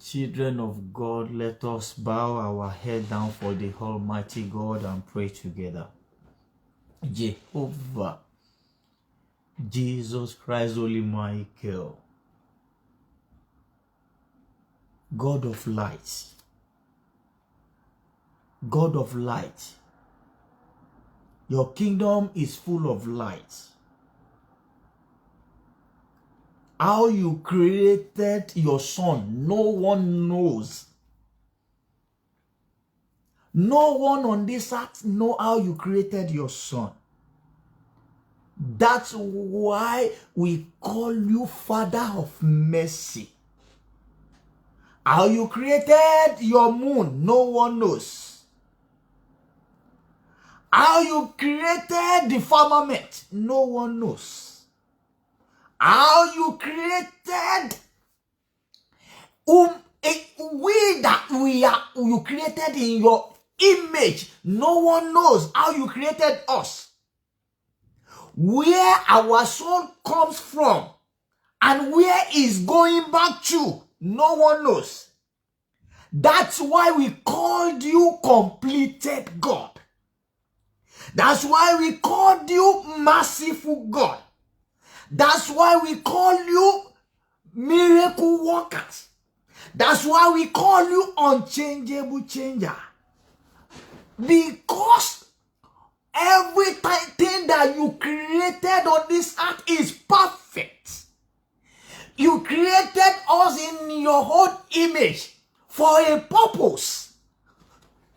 Children of God, let us bow our head down for the Almighty God and pray together. Jehovah, Jesus Christ, Holy Michael, God of light, God of light, your kingdom is full of light. How you created your son, no one knows. No one on this earth knows how you created your son. That's why we call you Father of Mercy. How you created your moon, no one knows. How you created the firmament, no one knows. How you created you created in your image. No one knows how you created us. Where our soul comes from and where it's going back to, no one knows. That's why we called you completed God. That's why we called you merciful God. That's why we call you miracle workers. That's why we call you unchangeable changer. Because everything that you created on this earth is perfect. You created us in your own image for a purpose.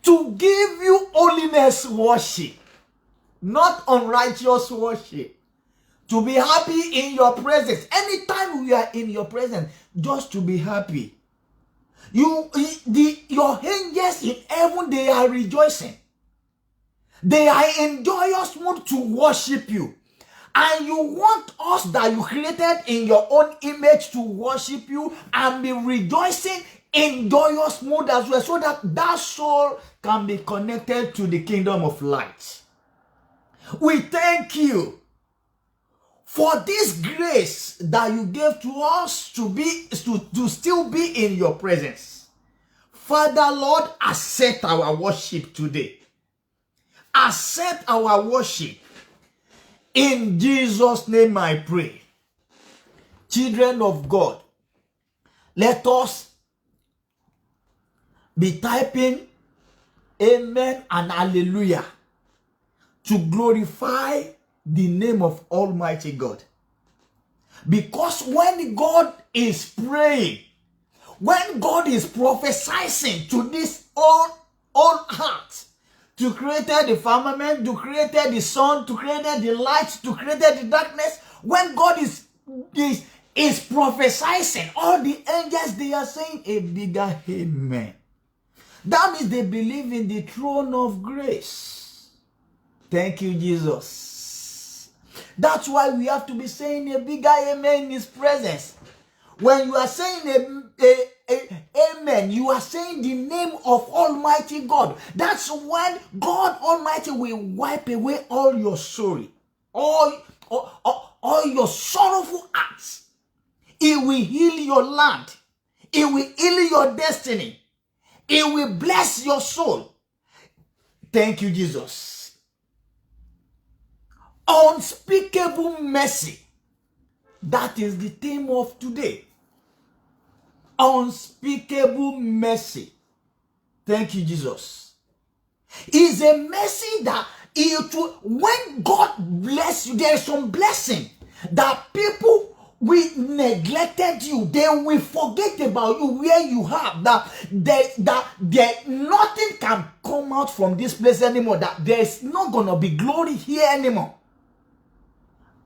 To give you holiness worship, not unrighteous worship. To be happy in your presence. Anytime we are in your presence, just to be happy. Your angels in heaven, they are rejoicing. They are in joyous mood to worship you. And you want us that you created in your own image to worship you and be rejoicing in joyous mood as well, so that that soul can be connected to the kingdom of light. We thank you for this grace that you gave to us to still be in your presence. Father, Lord, accept our worship today. Accept our worship. In Jesus' name I pray. Children of God, let us be typing amen and hallelujah to glorify the name of Almighty God. Because when God is praying, when God is prophesying to this all heart, to create the firmament, to create the sun, to create the light, to create the darkness, when God is prophesying, all the angels, they are saying a bigger amen. That means they believe in the throne of grace. Thank you, Jesus. That's why we have to be saying a bigger amen in His presence. When you are saying amen, you are saying the name of Almighty God. That's when God Almighty will wipe away all your sorrow, all your sorrowful acts. He will heal your land. He will heal your destiny. He will bless your soul. Thank you, Jesus. Unspeakable mercy. That is the theme of today. Unspeakable mercy. Thank you, Jesus. It's a mercy that when God bless you, there is some blessing that people will neglected you. They will forget about you where you have that nothing can come out from this place anymore. That there is not gonna be glory here anymore.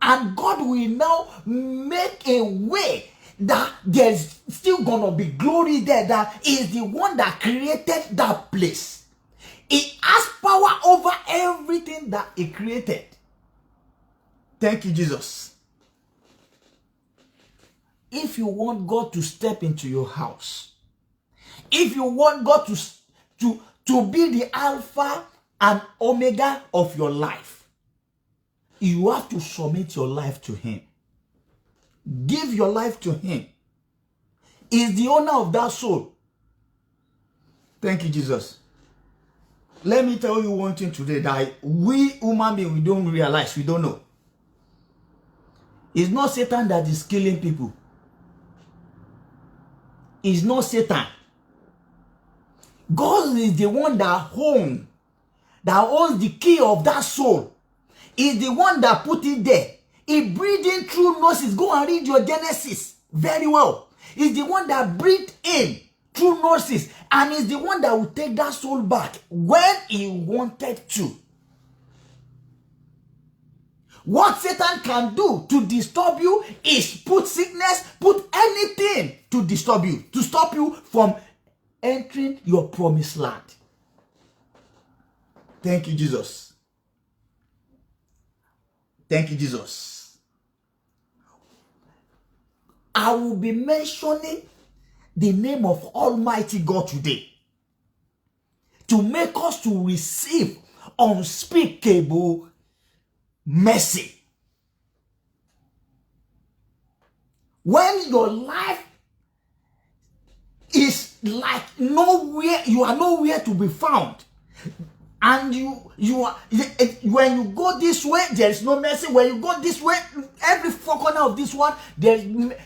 And God will now make a way that there's still gonna be glory there. That is the one that created that place. He has power over everything that He created. Thank you, Jesus. If you want God to step into your house, if you want God to be the Alpha and Omega of your life, you have to submit your life to Him. Give your life to Him. He is the owner of that soul. Thank you, Jesus. Let me tell you one thing today that we human beings, we don't realize, we don't know. It's not Satan that is killing people. It's not Satan. God is the one that owns the key of that soul. Is the one that put it there. He breathed in through noses. Go and read your Genesis very well. He's the one that breathed in through noses, and is the one that will take that soul back when he wanted to. What Satan can do to disturb you is put sickness, put anything to disturb you, to stop you from entering your promised land. Thank you, Jesus. Thank you, Jesus. I will be mentioning the name of Almighty God today to make us to receive unspeakable mercy. When your life is like nowhere, you are nowhere to be found, and you are, when you go this way, there is no mercy. When you go this way, every four corner of this one, there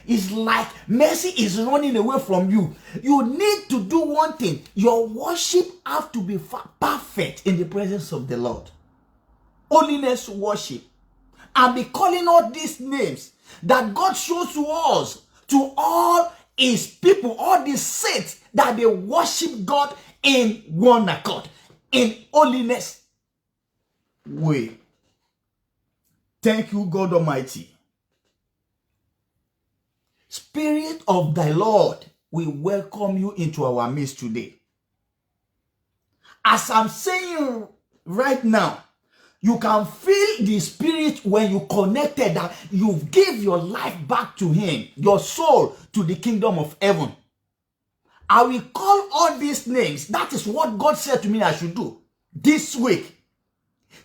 is like mercy is running away from you. You need to do one thing. Your worship have to be perfect in the presence of the Lord. Holiness worship. And be calling all these names that God shows to us, to all his people, all the saints, that they worship God in one accord, in holiness way. Thank you, God Almighty. Spirit of thy Lord, we welcome you into our midst today. As I'm saying right now, you can feel the Spirit when you connected, that you give your life back to him, your soul to the kingdom of heaven. I will call all these names. That is what God said to me I should do this week.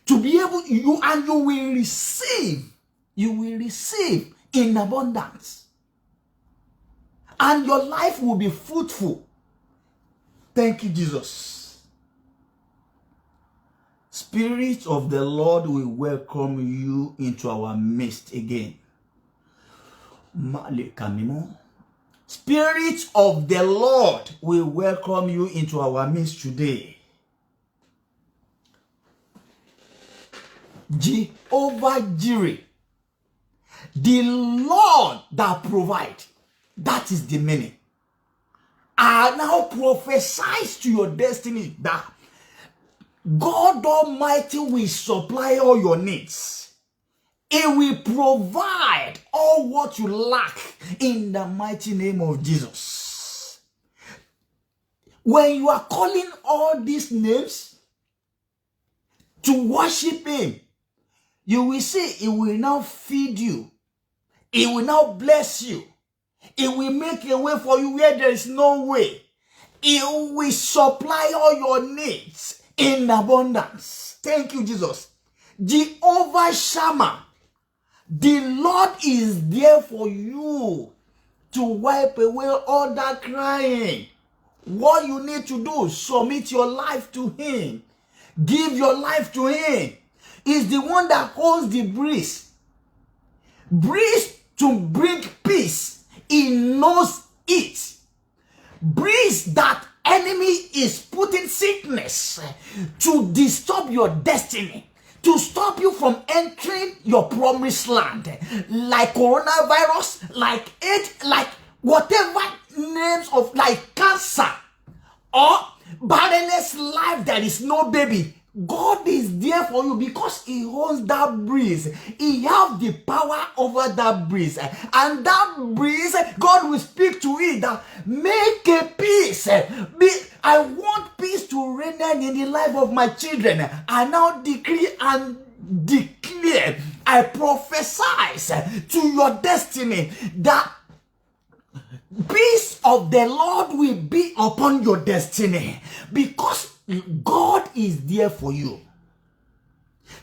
To be able, you will receive in abundance. And your life will be fruitful. Thank you, Jesus. Spirit of the Lord, we welcome you into our midst again. Spirit of the Lord, we welcome you into our midst today. Jehovah Jireh, the Lord that provides. That is the meaning. I now prophesy to your destiny that God Almighty will supply all your needs. He will provide all what you lack in the mighty name of Jesus. When you are calling all these names to worship him, you will see he will now feed you. He will now bless you. He will make a way for you where there is no way. He will supply all your needs in abundance. Thank you, Jesus. Jehovah Shammah, the Lord is there for you to wipe away all that crying. What you need to do, submit your life to him. Give your life to him. He's the one that holds the breeze. Breeze to bring peace. He knows it. Breeze that enemy is putting sickness to disturb your destiny, to stop you from entering your promised land, like coronavirus, like AIDS, like whatever names of, like cancer or barrenness, life, there is no baby. God is there for you because he owns that breeze. He has the power over that breeze. And that breeze, God will speak to it that make a peace. I want peace to reign in the life of my children. I now decree and declare, I prophesy to your destiny that peace of the Lord will be upon your destiny because God is there for you.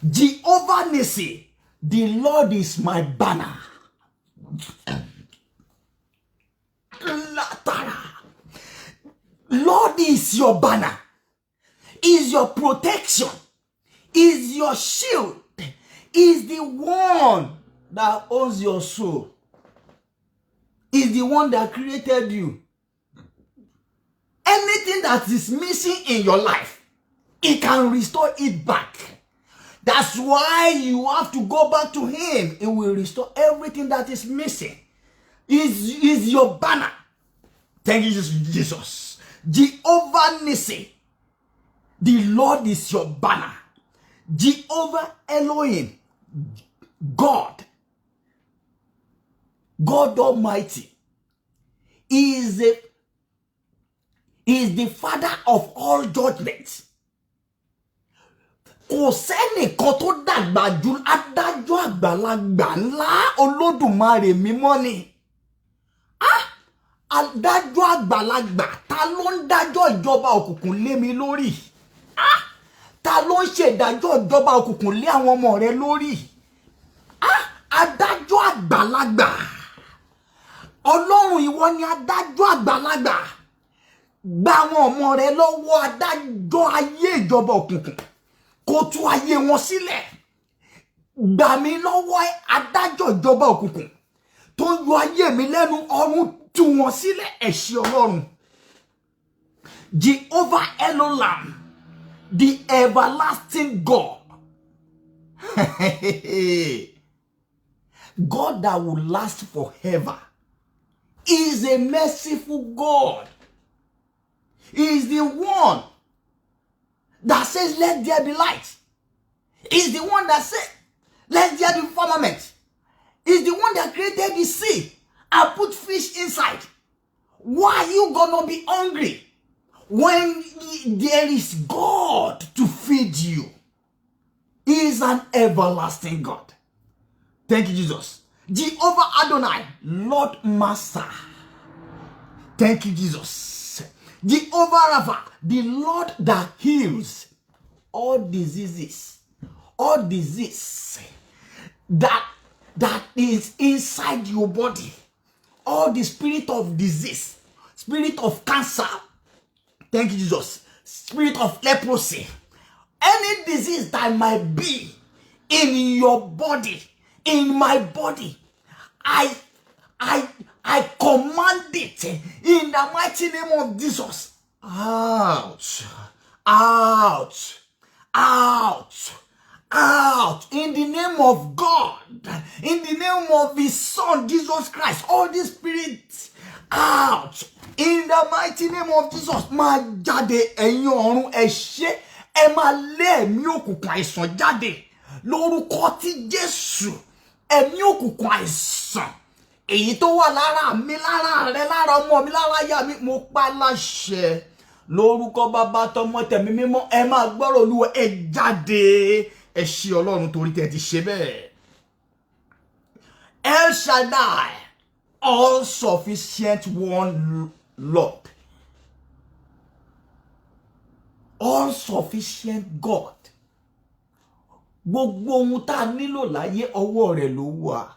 Jehovah Nissi, the Lord is my banner. Lord is your banner, is your protection, is your shield, is the one that owns your soul, is the one that created you. Anything that is missing in your life, He can restore it back. That's why you have to go back to Him. He will restore everything that is missing. Is your banner. Thank you, Jesus. Jehovah Nissi. The Lord is your banner. Jehovah Elohim. God Almighty is the Father of all judgments. Kò sẹ́nìkan tó dàgbà jù adájọ́ àgbàlagbà ńlá Olódùmarè mímọ́ ni. Adájọ́ àgbàlagbà, ta ló ń dájọ́ ìjọba òkùnkùn lé mi lórí? Ta ló ń ṣèdájọ́ ìjọba òkùnkùn lé àwọn ọmọ rẹ lórí? Adájọ́ àgbàlagbà. Ọlọ́run ìwọ ni adájọ́ àgbàlagbà. Gba àwọn ọmọ rẹ lọ́wọ́ adájọ́ ayé ìjọba òkùnkùn. Kó tú ayé wọn sílẹ̀. Gbà mí lọ́wọ́ adájọ́ ìjọba òkùnkùn tó ń yọ ayé mi lẹ́nu, ọ̀run tú wọn sílẹ̀. Ẹ ṣé Ọlọ́run. Jehovah Elohim, the everlasting God. God that will last forever. Is a merciful God. He is the one that says, let there be light. He's the one that said, let there be firmament. He's the one that created the sea and put fish inside. Why are you gonna be hungry when there is God to feed you? He is an everlasting God. Thank you, Jesus. Jehovah Adonai, Lord Master. Thank you, Jesus. Jehovah Rapha, the Lord that heals all diseases. All disease that is inside your body. All the spirit of disease, spirit of cancer. Thank you, Jesus. Spirit of leprosy. Any disease that might be in your body, in my body, I command it in the mighty name of Jesus. Out, out, out, out, in the name of God, in the name of His Son Jesus Christ. All these spirits out in the mighty name of Jesus. Máa jáde ẹ̀yin ọ̀run, ẹ ṣé, ẹ máa lé ẹ̀mí òkùnkùn àìsàn jáde lórúkọ ti Jésù. Ẹ̀mí òkùnkùn àìsàn èyí tó wà lára mi, lára rẹ, lára ọmọ mi, lára aya mi, mo pa láṣẹ lórúkọ Bàbá tọmọ tẹ̀mí mímọ́. Ẹ máa gbọ́rọ̀ Olúwa, ẹ jáde. Ẹ ṣé Ọlọ́run torí tẹ́ ti ṣe bẹ́ẹ̀. El Shaddai, all sufficient one Lord, all sufficient God. Gbogbo ohun tá nílò láyé ọwọ́ rẹ̀ ló wà.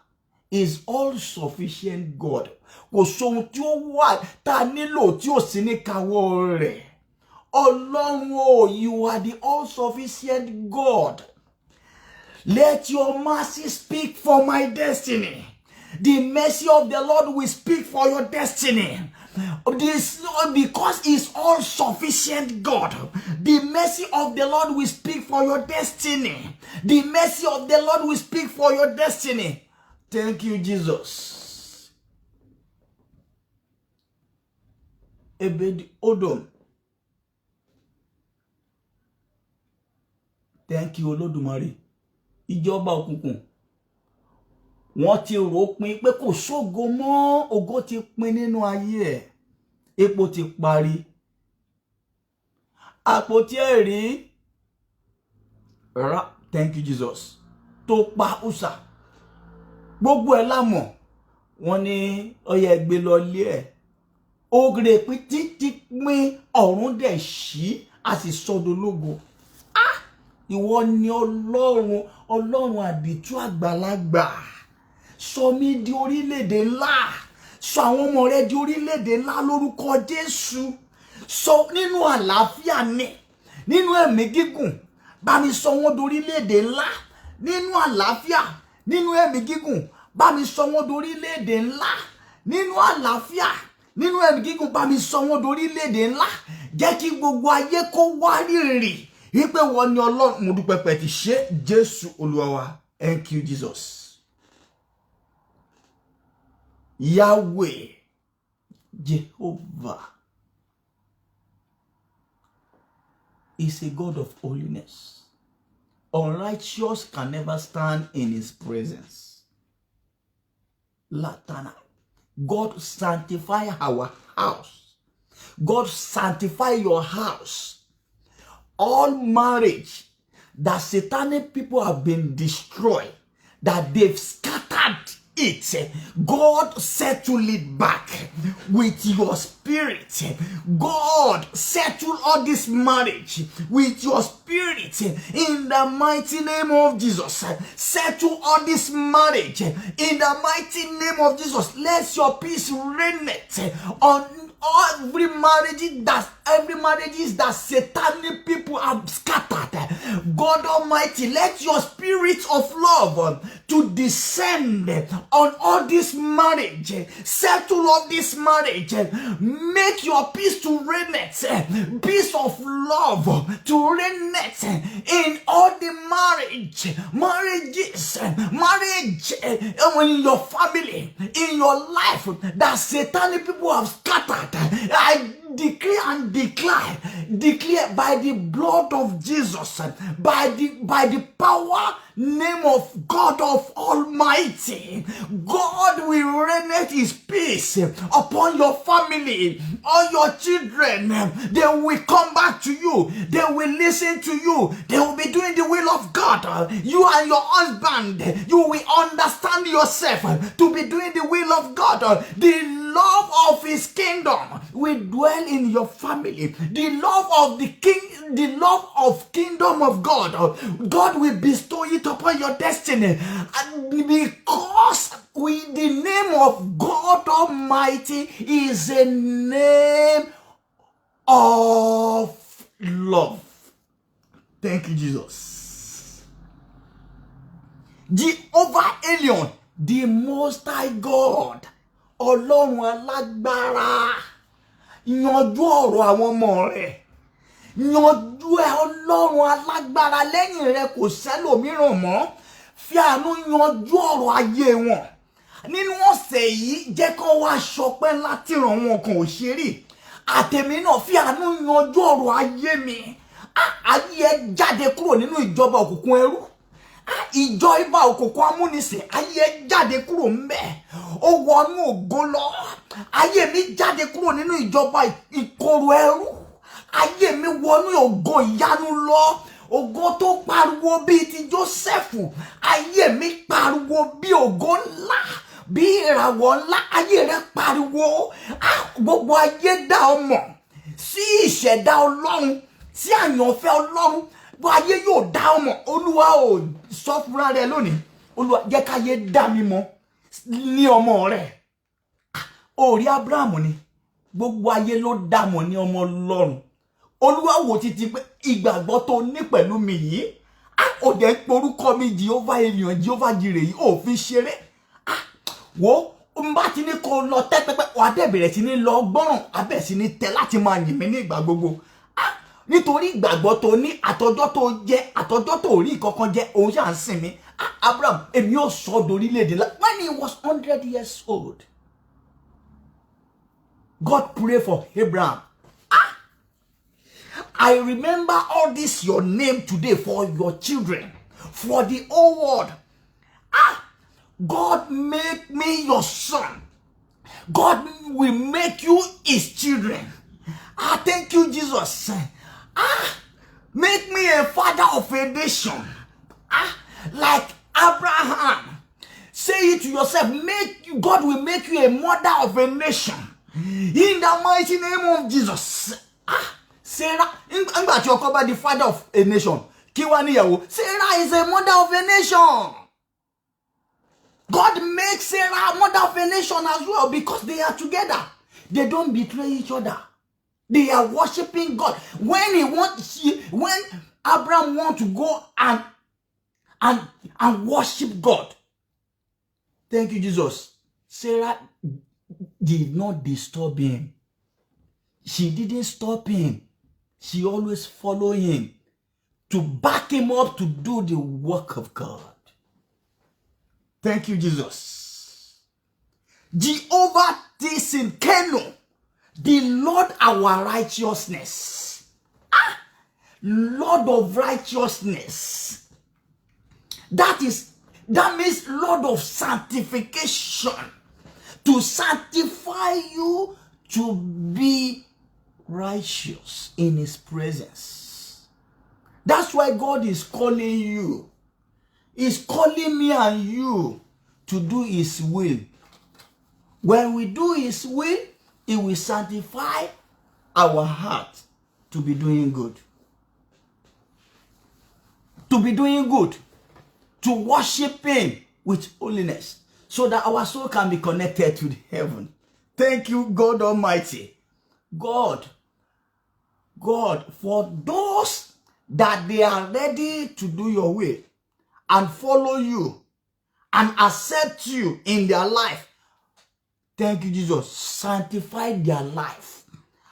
Is all sufficient God. Kò sóhun tí ó wà tá nílò tí ò sí ní káwọ́ rẹ̀. Ọlọ́run o, you are the all sufficient God. Let your mercy speak for my destiny. The mercy of the Lord will speak for your destiny. This, because He's all sufficient God. The mercy of the Lord will speak for your destiny. The mercy of the Lord will speak for your destiny. Thank you, Jesus. Ebed Odom. Thank you, Olódùmarè. Ìjọba òkùnkùn. Wọ́n ti rò pin pé kò sógo mọ́, ògo ti pin nínú ayé ẹ̀. Epo ti parí. Àpótí ẹ̀rí. Thank you, Jesus. Tó pa Usa. Gbogbo ẹ̀ la mọ̀. Wọ́n ní ó yẹ gbé lọ lé ẹ̀. Ogre pín títí pín ọ̀run dẹ̀ ṣí, a sì sọdológo. Ìwọ ni Ọlọ́run, Ọlọ́run àdìtú àgbàlagbà. Sọ mí di orílẹ̀-èdè ńlá. Sọ àwọn ọmọ rẹ di orílẹ̀-èdè ńlá lórúkọ Jésù. sọ nínú àlàáfíà ni, nínú ẹ̀mí gígùn, bá mi sọ wọ́n dorílẹ̀-èdè ńlá, nínú àlàáfíà, nínú ẹ̀mí gígùn, bá mi sọ wọ́n dorílẹ̀-èdè ńlá, nínú àlàáfíà, nínú ẹ̀mí gígùn, bá mi sọ wọ́n dorílẹ̀-èdè ńlá. Jẹ́ kí gbogbo ayé kó wárìrì wípé wọ́n ní Ọlọ́run. Mo dúpẹ́ pé ti ṣe Jésù Olúwa wa. Thank you, Jesus. Yahweh, Jehovah, is a God of holiness. Unrighteous can never stand in his presence. Latana. God sanctify our house. God sanctify your house. All marriage that satanic people have been destroyed, that they've scattered it, God settle it back with your spirit. God settle all this marriage with your spirit in the mighty name of Jesus. Settle all this marriage in the mighty name of Jesus. Let your peace reign on every marriage that satanic people have scattered. God Almighty, let your spirit of love to descend on all this marriage. Settle all this marriage. Make your peace to reign, peace of love to reign in all the marriages, in your family, in your life that satanic people have scattered. I decree and declare by the blood of Jesus, by the power name of God of Almighty, God will reign his peace upon your family, all your children. They will come back to you. They will listen to you. They will be doing the will of God. You and your husband, you will understand yourself to be doing the will of God. The love of his kingdom will dwell in your family. The love of the king, the love of kingdom of God, God will bestow it upon your destiny. And because the name of God Almighty is a name of love. Thank you, Jesus. Jehovah Elion, the Most High God, Ọlọ́run alágbára, yanjú ọ̀rọ̀ àwọn ọmọ rẹ̀. Yanjú Ọlọ́run alágbára, lẹ́yìn rẹ̀ kò sẹ́lòmíràn mọ́. Fi àánú yanjú ọ̀rọ̀ ayé wọn. Nínú ọ̀sẹ̀ yìí, jẹ́ kó wá ṣọpẹ́ láti ràn wọn kan ò ṣe rí. Àtẹ̀mí náà fi àánú yanjú ọ̀rọ̀ ayé mi. Ayé ẹ jáde kúrò nínú ìjọba òkùnkùn ẹrú. Ìjọ ìbá òkùnkùn amúnisìn, ayé jáde kúrò ńbẹ̀. Ó wọnú ògo lọ. Ayé mi jáde kúrò nínú ìjọba ìkorò ẹrú. Ayé mi wọnú ògo ìyanu lọ. Ògo tó pariwo bíi ti Jósẹ́fù. Ayé mi pariwo bí ògo ńlá, bí ìràwọ̀ ńlá. Ayé rẹ̀ pariwo. Gbogbo ayé dá ọ mọ̀ sí ìṣẹ̀dá Ọlọ́run, sí àyànfẹ́ Ọlọ́run. Bó ayé yóò dá ọ mọ̀. Olúwa ò sọ fúnra rẹ̀ lónìí. Olúwa jẹ́ káyé dá mi mọ̀ ní ọmọ rẹ̀. Orí Abrahamu ni gbogbo ayé ló dá mọ̀ ní ọmọ Ọlọ́run. Olúwa wò títí pé ìgbàgbọ́ tó ní pẹ̀lú mi yìí, ó dẹ̀ porúkọ mi Jehovah Elion, Jehovah Jireh yìí, ó fi ṣeré. Wo n bá ti ní kó lọ tẹ́ pẹ́pẹ́, wà dẹ̀ bẹ̀rẹ̀ sí ní lọ gbọ́ràn, abẹ́ sí ní tẹ́ láti máa yìn mí ní ìgbà gbogbo. Nítorí ìgbàgbọ́ tó ní, àtọjọ́ tó jẹ́, àtọjọ́ tó rí kankan jẹ́, òun ṣà ń sìn mí. Abraham, èmi ò sọ dorílẹ̀-èdè la. When he was 100 years old, God prayed for Abraham. I remember all this your name today for your children, for the whole world. God make me your son. God will make you his children. Thank you, Jesus. Make me a father of a nation. Like Abraham. Say it to yourself. God will make you a mother of a nation. In the mighty name of Jesus. Sarah, I'm your cover the father of a nation. Sarah is a mother of a nation. God makes Sarah a mother of a nation as well because they are together. They don't betray each other. They are worshiping God. When Abraham want to go and worship God, thank you, Jesus. Sarah did not disturb him. She didn't stop him. She always followed him to back him up to do the work of God. Thank you, Jesus. Jehovah Tsidkenu, the Lord our righteousness. Lord of righteousness. That means Lord of sanctification. To sanctify you to be righteous in his presence. That's why God is calling you. He's calling me and you to do his will. When we do his will, he will sanctify our heart to be doing good. To be doing good. To worship him with holiness. So that our soul can be connected to heaven. Thank you, God Almighty. God, for those that they are ready to do your will and follow you and accept you in their life, thank you, Jesus. Sanctify their life.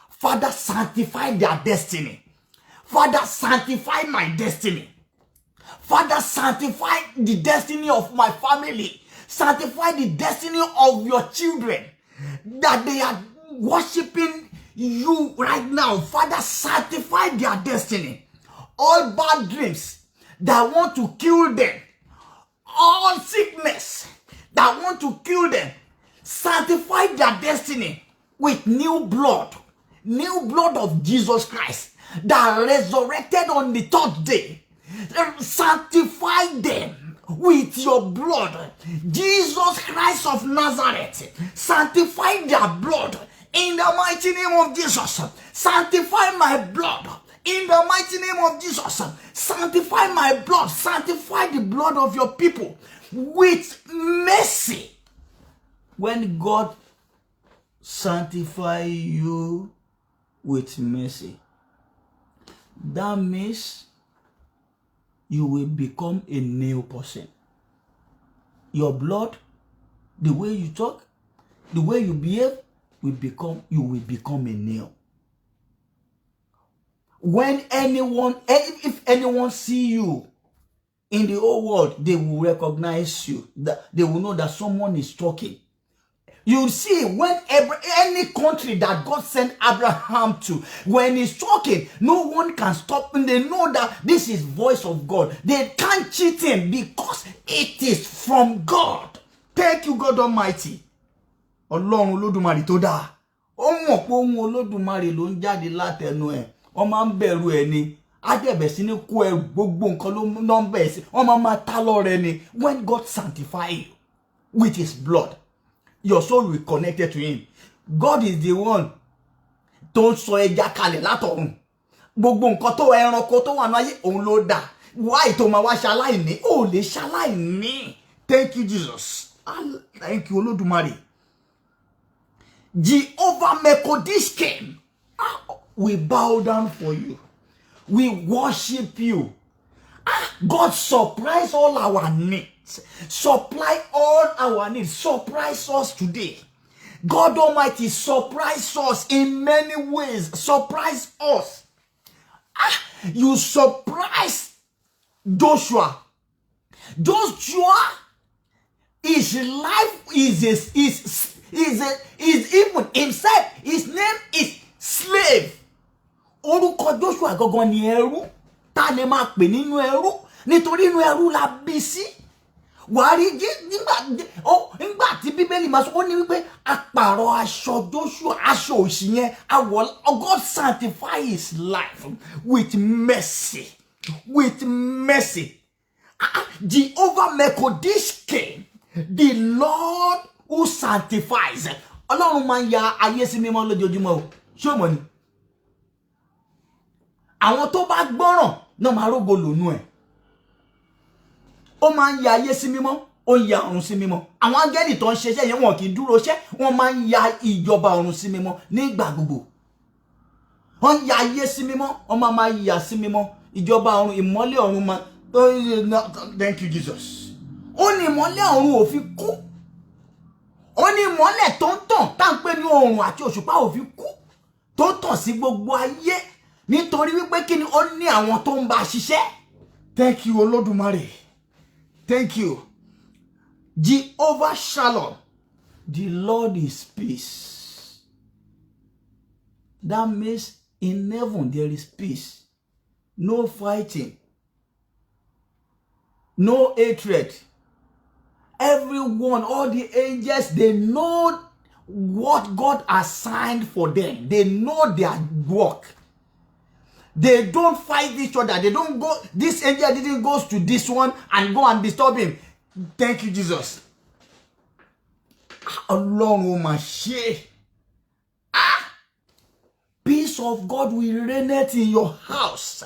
Father, sanctify their destiny. Father, sanctify my destiny. Father, sanctify the destiny of my family. Sanctify the destiny of your children. That they are worshiping you right now. Father, sanctify their destiny. All bad dreams that want to kill them. All sickness that want to kill them. Sanctify their destiny with new blood. New blood of Jesus Christ that resurrected on the third day. Sanctify them with your blood. Jesus Christ of Nazareth. Sanctify their blood in the mighty name of Jesus. Sanctify my blood in the mighty name of Jesus. Sanctify my blood. Sanctify the blood of your people with mercy. When God sanctify you with mercy, that means you will become a new person. Your blood, the way you talk, the way you behave, you will become a new. If anyone see you in the whole world, they will recognize you. They will know that someone is talking. You see, whenever any country that God sent Abraham to, when he's talking, no one can stop him. They know that this is voice of God. They can't cheat him because it is from God. Thank you, God Almighty. Ọlọ́run Olódùmarè tó dáa. Ó mọ̀ pé ohun Olódùmarè ló ń jáde látẹnu ẹ̀. Ó máa ń bẹ̀rù ẹ̀ ni. Á dẹ̀ bẹ̀ sí ní kó ẹrù gbogbo nǹkan ló ń bẹ̀ sí. Ó máa ta lọ́rẹ ni. When God sanctify you with his blood, your soul will be connected to him. God is the one tó ń sọ ẹja kalẹ̀ látọ̀run. Gbogbo nǹkan tó ẹranko tó wà náà òun ló dá. Why tó máa wá ṣaláìní? Ó lè ṣaláìní. Thank you, Jesus. Thank you, Olódùmarè. Jehovah Mekodis came. We bow down for you. We worship you. God surprise all our needs. Supply all our needs. Surprise us today. God Almighty, surprise us in many ways. Surprise us. You surprise Joshua. Joshua, his life is even himself. His name is slave. Orúkọ Joshua gangan ni ẹrú. Ta lè máa pè nínú ẹrú nítorí inú ẹrú la bí sí. Wàá rí nígbà tí Bíbélì máa sọ ó ní wípé àpàrọ̀ aṣọ Joshua, aṣọ òṣì yẹn, God sanctify his life with mercy. With mercy. Jehovah Mekodis came, the Lord who sanctifies. Ọlọ́run máa ń ya ayé sí mímọ́ lójoojúmọ́ o. Ṣé o mọ̀ ni? Àwọn tó bá gbọ́ràn náà máa rógo lónú ẹ̀. Ó máa ń ya ayé sí mímọ́, ó ń ya ọ̀run sí mímọ́. Àwọn áńgẹ́lì tó ń ṣiṣẹ́ yẹn wọn kì í dúró ṣẹ́, wọ́n máa ń ya ìjọba ọ̀run sí mímọ́ nígbà gbogbo. wọ́n ya ayé sí mímọ́, wọ́n máa yà sí mímọ́. Ìjọba ọ̀run, ìmọ́lẹ̀ ọ̀run máa. Thank you Jesus. Ó ní ìmọ́lẹ̀ ọ̀run ò fi kú. Ó ní ìmọ́lẹ̀ tó ń tàn tá ń pè ní oòrùn àti òṣùpá ò fi kú, tó tàn sí gbogbo ayé nítorí wípé kí ni ó ní àwọn tó ń bá ṣiṣẹ́. Thank you Olódùmarè. Thank you. Jehovah Shalom. The Lord is peace. That means in heaven there is peace. No fighting. No hatred. Everyone, all the angels, they know what God assigned for them. They know their work. They don't fight each other. They don't go, this angel didn't go to this one and go and disturb him. Thank you, Jesus. Ọlọ́run mà ṣe. Peace of God will reign in your house.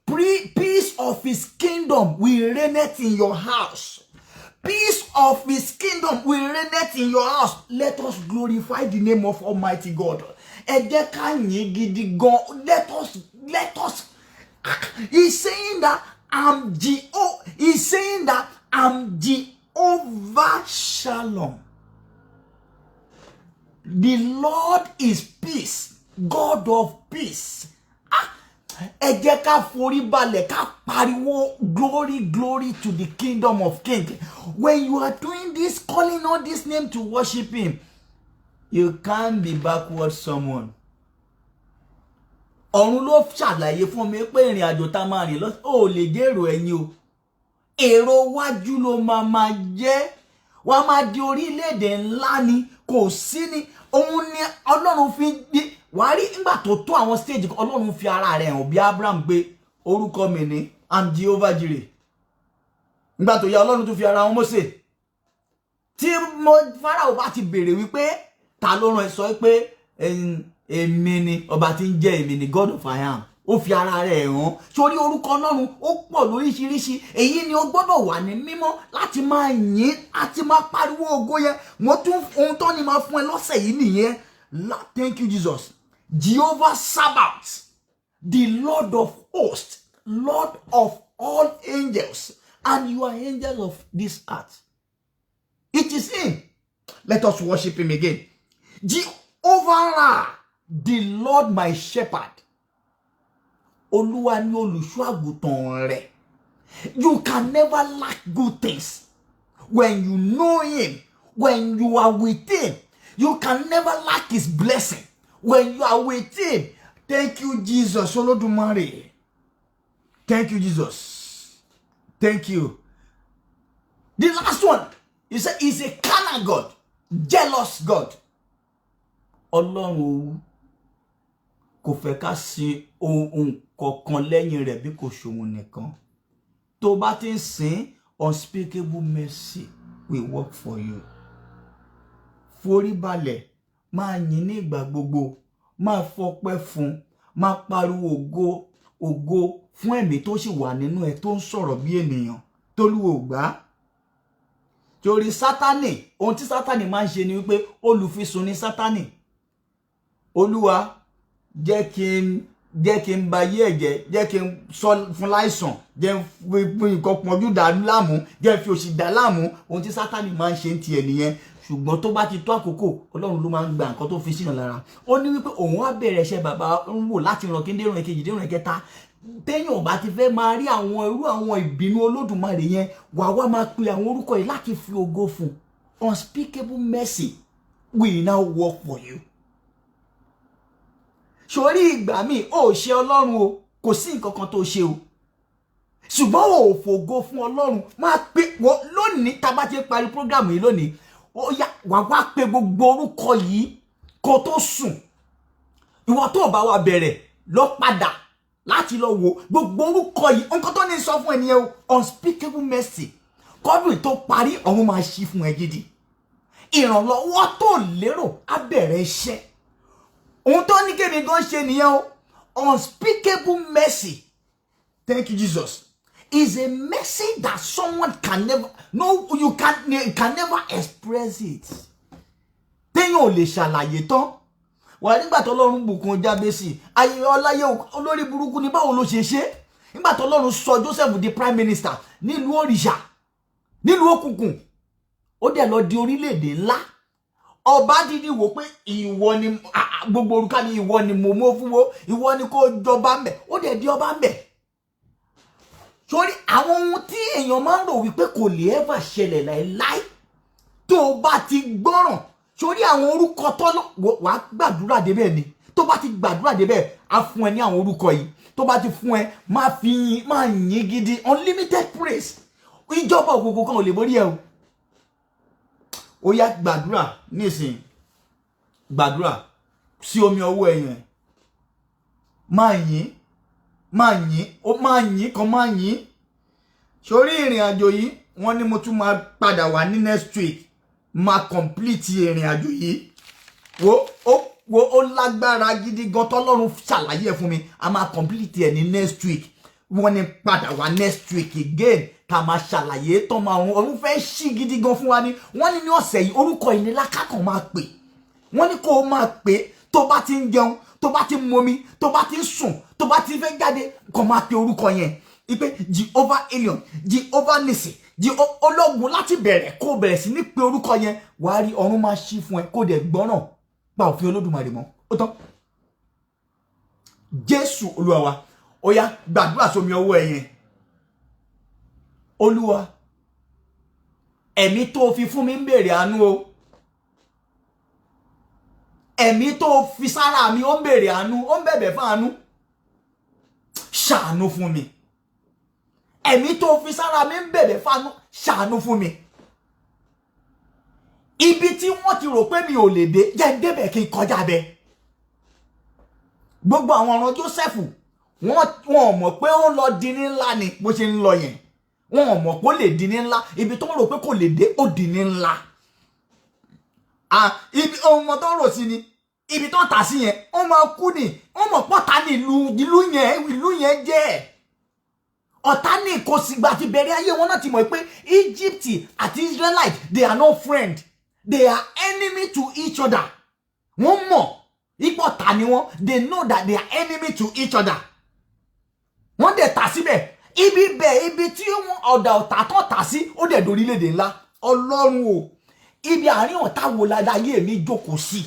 Peace of his kingdom will reign in your house. Peace of his kingdom will reign in your house. Let us glorify the name of Almighty God. Let us. He's saying that I'm Jehovah Shalom. The Lord is peace, God of peace. Ẹ jẹ́ ká forí balẹ̀ ká pariwo glory, glory to the kingdom of King. When you are doing this, calling on this name to worship him, you can't be backward someone. Ọ̀run ló ṣàlàyé fún mi pé ìrìn àjò tá máa rìn lọ ó lè jẹ́ èrò ẹ̀yìn o. Èrò wájú ló máa jẹ́. Wá máa di orílẹ̀-èdè ńlá ni, kò sí ni. Òun ni Ọlọ́run fi gbé. Wàá rí nígbà tó tó àwọn stage Ọlọ́run fi ara rẹ̀ hàn bí Abraham gbé orúkọ mi ní I'm Jehovah Jireh. Nígbà tó yá Ọlọ́run tó fi ara wọn Mósè. Tí Fáráò bá ti béèrè wípé ta ló rán ẹ sọ pé èmi ni ọba tí ń jẹ́ èmi ni God of I am. Ó fi ara rẹ̀ hàn. Sórí orúkọ Ọlọ́run ó pọ̀ lóríṣiríṣi. Èyí ni ó gbọ́dọ̀ wà ní mímọ́ láti máa yìn àti máa pariwo ògo yẹn. Mo tún ohun tó ní máa fún ẹ lọ́sẹ̀ yìí nìyẹn. Thank you Jesus. Jehovah Sabaoth, the Lord of hosts, Lord of all angels, and you are angels of this earth. It is him. Let us worship him again. Jehovah Ra, the Lord my shepherd. Olúwa ni olùṣọ́ àgùntàn rẹ. You can never lack good things. When you know him, when you are with him, you can never lack his blessing. When you are with him, thank you, Jesus. Olódùmarè. Thank you, Jesus. Thank you. The last one, he said, he's a carnal God, jealous God. Ọlọ́run kò fẹ́ ká sí ohun kankan lẹ́yìn rẹ̀ bí kò ṣòun nìkan. Tó bá ti ń sìn, unspeakable mercy will work for you. Forí balẹ̀. Máa yìn ní ìgbà gbogbo, máa fọpẹ́ fún, máa pariwo ògo, ògo fún ẹ̀mí tó sì wà nínú ẹ tó ń sọ̀rọ̀ bí ènìyàn t'Olúwa gbà. Torí Sátánì, ohun tí Sátánì máa ń ṣe ni wípé olùfisùn ni Sátánì. Olúwa jẹ́ kí n ba yé ẹ̀jẹ̀, jẹ́ kí n sọ fún láìsàn, jẹ́ nǹkan pọ̀jù dà láàmú, jẹ́ fi òṣì dà láàmú. Ohun tí Sátánì máa ń ṣe ń tiẹ̀ nìyẹn. Ṣùgbọ́n tó bá ti tó àkókò Ọlọ́run ló máa ń gba nǹkan tó fi sínú lára. Ó ní wípé òun á bẹ̀rẹ̀ iṣẹ́ bàbá ń wò láti ràn kí n dérùn èkejì dérùn ẹ̀kẹta. Téèyàn bá ti fẹ́ máa rí àwọn ìbínú Olódùmarè yẹn, wá máa pe àwọn orúkọ yìí láti fi ògo fún. Unspeakable mercy will now work for you. Sórí ìgbà míì ó ṣe Ọlọ́run o, kò sí nǹkan kan tó ṣe o. Ṣùgbọ́n ó fògo fún Ọlọ́run. Máa pe lónìí tá bá ti parí program yìí lónìí. Ó yá wá pé gbogbo orúkọ yìí kó tó sùn. Ìwọ tó bá wá bẹ̀rẹ̀ lọ padà láti lọ wo gbogbo orúkọ yìí. Nǹkan tó ní sọ fún ẹniyẹn o, unspeakable mercy. Kọ́dún tó parí ọ̀run máa ṣí fún ẹ gidi. Ìrànlọ́wọ́ tó lérò á bẹ̀rẹ̀ iṣẹ́. Ohun tó ní kémi gan ṣe nìyẹn o. Unspeakable mercy. Thank you Jesus. Is a mercy that someone can never, you can never express it. Téèyàn ò lè ṣàlàyé tán. wà nígbà tó Ọlọ́run bùkún Jábésì ayé ọláyé olórí burúkú ni báwo ló ṣe ṣe nígbà tó Ọlọ́run sọ Joseph di prime minister nílùú òrìṣà nílùú òkùnkùn ó dẹ̀ lọ di orílẹ̀-èdè ńlá ọba dídí wò pé ìwọ ni gbogbo orúkọ ni ìwọ ni mo mọ fún wo ìwọ ni kó jọba ńbẹ̀ ó dẹ̀ di ọba ńbẹ̀ sórí àwọn ohun tí èèyàn máa ń rò wípé kò lè ever ṣẹlẹ̀ láéláé tó o bá ti gbọ́ràn sórí àwọn orúkọ tọ́lọ́ wàá gbàdúrà débẹ̀ ni tó bá ti gbàdúrà débẹ̀ á fún ẹ ní àwọn orúkọ yìí tó bá ti fún ẹ máa yìn gidi unlimited praise ìjọba òkùnkùn kan ò lè borí ẹ o ó yá gbàdúrà nísìn gbàdúrà sí omi ọwọ́ ẹ̀yìn máa yìn kan máa yìn sórí ìrìn àjò yìí wọ́n ní mo tún máa padà wá ní next week máa complete ìrìn àjò yìí wo ó lágbára gidi gan tọ́lọ́run ṣàlàyé ẹ̀ fún mi a máa complete ẹ̀ ní next week wọ́n ní padà wá next week again ká máa ṣàlàyé tán máa ọ̀run fẹ́ ṣí gidi gan fún wa ni wọ́n ní ọ̀sẹ̀ yìí orúkọ ìnira kákan máa pè wọ́n ní kó o máa pè tó bá ti ń jẹun tó bá ti ń momi tó bá ti ń sùn tó bá ti fẹ́ jáde kó máa pe orúkọ yẹn ipe Jehovah Elion Jehovah Nisi ológun láti bẹ̀rẹ̀ kó bẹ̀rẹ̀ sí ní pe orúkọ yẹn wàá rí ọ̀run máa ṣí fún ẹ kó dẹ̀ gbọ́ràn pa òfin Olódùmarè mọ́ ó tán Jésù Olúwa wa ó yá gbàdúrà sómi ọwọ́ ẹ yẹn Olúwa ẹ̀mí tó fi fún mi ń béèrè àánú o ẹ̀mí tó fi sára mi ó ń béèrè àánú ó ń bẹ̀bẹ̀ fún àánú ṣàánú fún mi ẹ̀mí tó fi sára mi ń bẹ̀bẹ̀ fún àánú ṣàánú fún mi ibi tí wọ́n ti rò pé mi ò lè dé jẹ́ ń débẹ̀ kí n kọjá bẹ́ẹ̀ gbogbo àwọn ọ̀ràn Jósẹ́fù wọ́n mọ̀ pé ó lọ di ní ńlá ni bó ṣe ń lọ yẹn wọ́n mọ̀ pé ó lè di ní ńlá ibi tó rò pé kò lè dé ó di ní ńlá ibi ohun tó rò sí ni ibi tó tà sí yẹn ó máa kú ni ó mọ̀ pọ́ta ní ìlú yẹn jẹ́ ọ̀tá ní kò sígbà tí bẹ̀rẹ̀ ayé wọn náà ti mọ̀ pé Egypt àti Israelite they are no friend they are enemy to each other wọ́n mọ̀ ipò ọ̀tá ni wọ́n they know that they are enemy to each other wọ́n dẹ̀ tà síbẹ̀ ibi tí wọ́n ọ̀dà ọ̀tá tó tà sí ó dẹ̀ dorílẹ̀-èdè ńlá Ọlọ́run o ibi àárín ọ̀tá wo láyé mi jókòó sí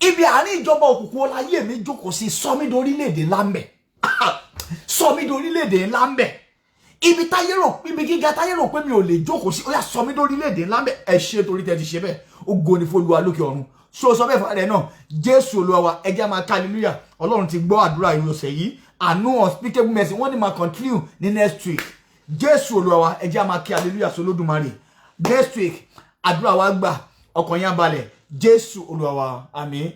ibi àárín ìjọba òkùnkùn wo láyé mi jókòó sí sọ mí dorílẹ̀-èdè ńlá ńbẹ̀ sọ mí dorílẹ̀-èdè ńlá ńbẹ̀ ibi gíga táyé rò pé mi ò lè jókòó sí ó yá sọ mí dorílẹ̀-èdè ńlá ńbẹ̀ ẹ ṣe torí tẹ́ ti ṣe bẹ́ẹ̀ ògo ni f'Olúwa lókè ọ̀run sọ bẹ́ẹ̀ fún rẹ̀ náà Jésù Olúwa wa ẹ jẹ́ máa ká hallelujah Ọlọ́run ti gbọ́ àdúrà ìrọ̀sẹ̀ yìí àánú unspeakable mercy wọ́n ní máa continue ní next week Jésù Olúwa wa ẹ jẹ́ máa kí hallelujah s'Olódùmarè next week àdúrà wa gbà ọkàn yín á balẹ̀ Jésù Olúwa wa àmín.